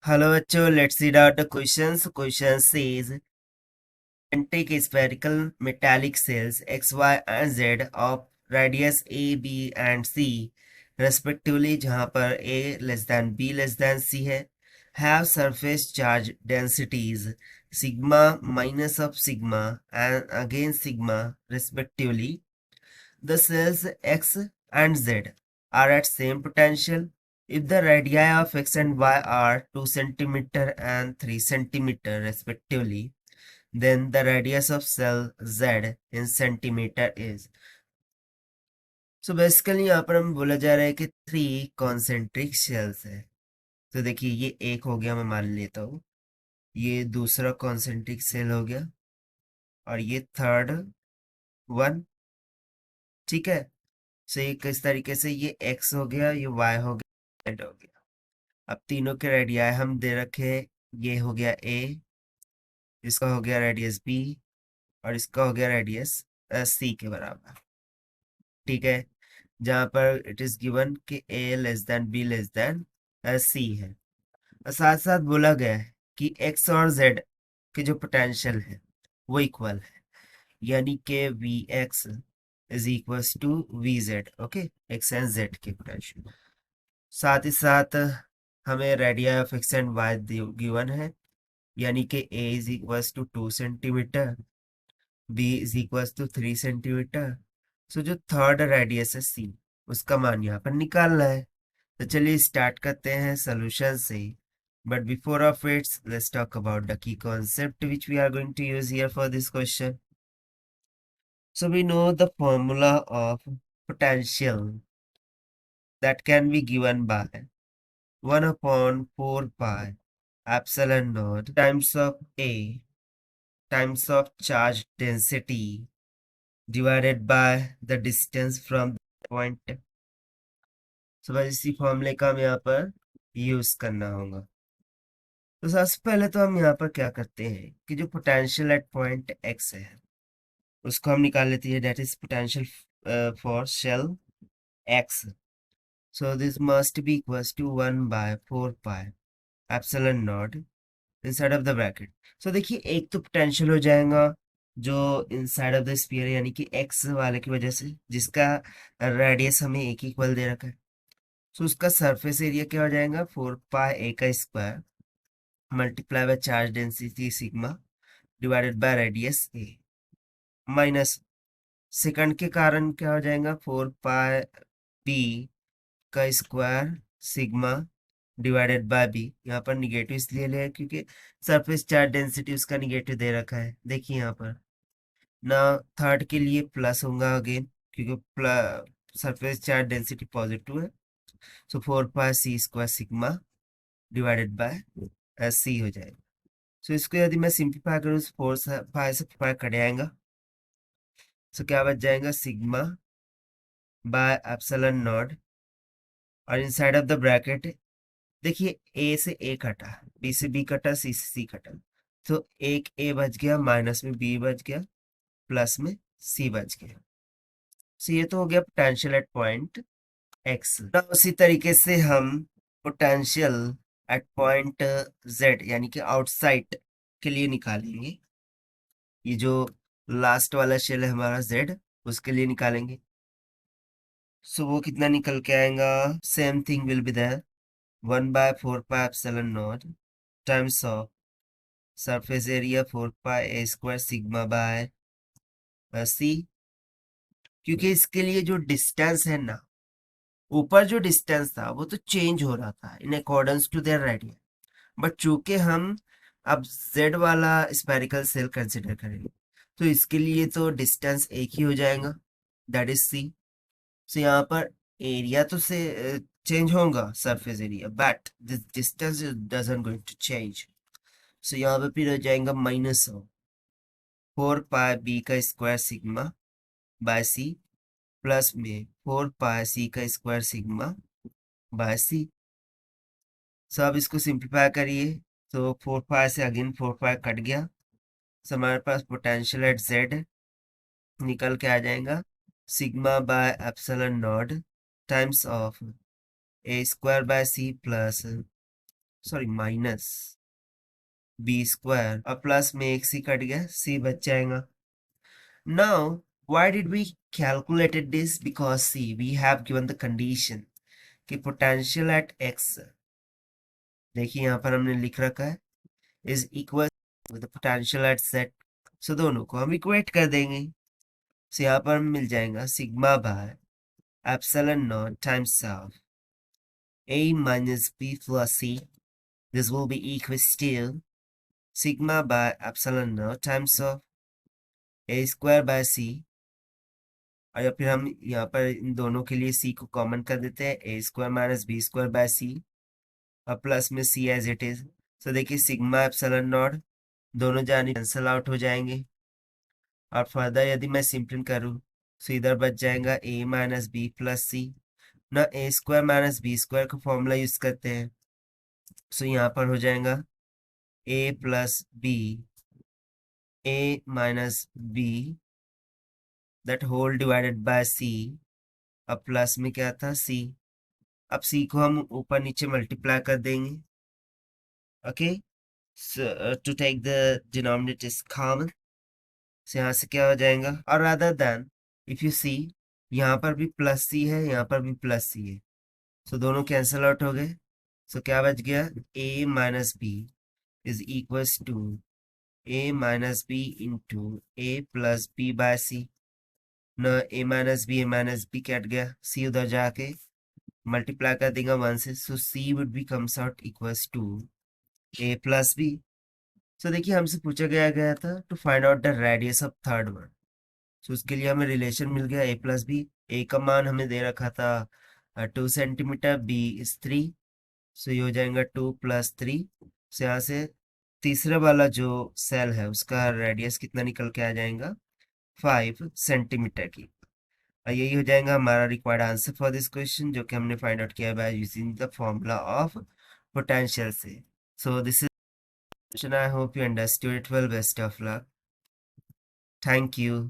Hello बच्चों, let's read out the questions. Question says, take spherical metallic cells x, y and z of radius a, b and c respectively, जहाँ पर a less than b less than c है, have surface charge densities sigma minus of sigma and again sigma respectively. The cells x and z are at same potential. If the radii of x and y are 2 cm and 3 cm respectively, then the radius of cell z in centimeter is. So basically यहाँ पर हम बोला जा रहा है कि 3 concentric cells है. तो देखिए ये एक हो गया, मैं मान लेता हूँ. ये दूसरा concentric cell हो गया और ये थर्ड वन. ठीक है. सो ये किस तरीके से, ये x हो गया, ये y हो गया, z हो गया. अब तीनों के रेडियस हम दे रखे. ये हो गया a, इसका हो गया रेडियस b और इसका हो गया रेडियस c के बराबर. ठीक है. जहां पर इट इज गिवन कि a less than b less than c है. और साथ साथ बोला गया है कि x और z के जो पोटेंशियल है वो इक्वल है, यानी कि vx is equals to vz. Okay, x and z के पोटेंशियल. साथ ही साथ हमें radius of X and Y given है, यानी कि a is equals to 2 centimetre, b is equals to 3 centimetre. So जो थर्ड रेडियस है c, उसका मान यहाँ पर निकालना है. तो चलिए स्टार्ट करते हैं सोल्यूशन से. But before of its let's talk about the key concept which we are going to use here for this question. So we know the formula of potential that can be given by 1 upon 4 pi epsilon naught times of A times of charge density divided by the distance from the point. So बस इसी फॉर्मूले का हम यहाँ पर use करना होगा. तो सबसे पहले तो हम यहाँ पर क्या करते हैं कि जो पोटेंशियल एट पॉइंट x है उसको हम निकाल लेते हैं. That is potential for shell x. So this must be equals to 1 by 4 pi epsilon naught inside of the bracket. So देखिए एक तो पोटेंशियल हो जाएगा जो इनसाइड ऑफ द स्फीयर, यानी कि x वाले की वजह से, जिसका रेडियस हमें एक इक्वल दे रखा है. सो उसका सरफेस एरिया क्या हो जाएगा, 4 पाई a का square multiply by charge density sigma divided by radius a minus second के कारण क्या हो जाएगा, 4 पाई b का square sigma divided by B. यहाँ पर निगेटिव इसलिए लिया क्योंकि सरफेस चार्ज डेंसिटी उसका निगेटिव दे रखा है. देखिए यहाँ पर ना थर्ड के लिए प्लस होगा अगेन, क्योंकि सरफेस चार्ज डेंसिटी पॉजिटिव है. सो 4 पाई सी स्क्वायर सिग्मा डिवाइडेड बाय सी हो जाएगा. सो इसको यदि मैं सिंप्लीफाई करूँ, 4 पाई से 5 कट जाएगा. सो क्या बच जाएगा, सिग्मा बाय एप्सिलॉन नॉट और इनसाइड ऑफ द ब्रैकेट देखिए ए से ए कटा, बी से बी कटा, सी से सी कटा. तो एक ए बच गया, माइनस में बी बच गया, प्लस में सी बच गया. सो ये तो हो गया पोटेंशियल एट पॉइंट एक्स. उसी तरीके से हम पोटेंशियल एट पॉइंट जेड यानी कि आउटसाइड के लिए निकालेंगे. ये जो लास्ट वाला शेल है हमारा जेड, उसके लिए निकालेंगे. सो वो कितना निकल के आएगा, same thing will be there, 1 by 4 pi epsilon naught times of surface area 4 pi a square sigma by c. क्योंकि इसके लिए जो डिस्टेंस है ना, ऊपर जो डिस्टेंस था वो तो चेंज हो रहा था in accordance to their radius, but चूंकि हम अब z वाला स्फेरिकल सेल कंसिडर करेंगे तो इसके लिए तो डिस्टेंस एक ही हो जाएगा, दैट इज c. सो यहाँ पर एरिया तो से चेंज होगा, surface area, but this distance doesn't going to change. So यहाँ पे फिर हो जाएगा माइनस 4 पाई बी का square sigma by C plus में 4 पाई सी का square sigma by C. So अब इसको सिंप्लीफाई करिए तो 4 पाई से अगेन 4 पाई कट गया. सो हमारे पास पोटेंशियल एट जेड निकल के आ जाएगा, sigma by epsilon naught times of A square by C plus sorry minus B square और प्लस में एक सी कट गया, सी बच जाएगा. Now, why did we calculated this? Because see, we have given the condition कि potential at x, देखिए यहाँ पर हमने लिख रखा है is equal with the potential at z. So दोनों को हम इक्वेट कर देंगे. So यहाँ पर मिल जाएगा sigma by epsilon naught times of a minus b plus c. This will be equals to sigma by epsilon naught times of a square by c. और या फिर हम यहाँ पर इन दोनों के लिए c को कॉमन कर देते हैं, A square minus B square by C और प्लस में c एज इट इज. तो देखिए सिग्मा एप्सिलॉन नॉट दोनों जाने कैंसल आउट हो जाएंगे. और फर्दर यदि मैं सिंपलिंग करूँ तो इधर बच जाएगा a minus B plus C. ना A square minus B square का फॉर्मूला यूज करते हैं. सो यहाँ पर हो जाएगा a plus B, a minus B that whole divided by c. अब प्लस में क्या था c. अब c को हम ऊपर नीचे मल्टीप्लाई कर देंगे. Okay, to take the denominator is common. से यहाँ से क्या हो जाएगा, और other than if you see यहाँ पर भी प्लस सी है, यहाँ पर भी प्लस सी है. सो दोनों कैंसल आउट हो गए. सो क्या बच गया, a minus B is equals to a minus B into a plus B by C. न a माइनस बी कट गया, c उधर जाके मल्टीप्लाई कर देगा 1 से. So c would be comes out equals to a plus B. So देखिए हमसे पूछा गया था to find out the radius of third one. So उसके लिए हमें रिलेशन मिल गया a प्लस बी. a का मान हमें दे रखा था 2 सेंटीमीटर, b इज 3. सो ये हो जाएगा 2 प्लस 3. सो यहाँ से तीसरे वाला जो सेल है उसका रेडियस कितना निकल के आ जाएगा, 5 सेंटीमीटर की. और यही हो जाएगा हमारा required answer for this question, जो कि हमने फाइंड आउट किया by using the formula of potential से. So this is, I hope you understood it well. Best of luck. Thank you.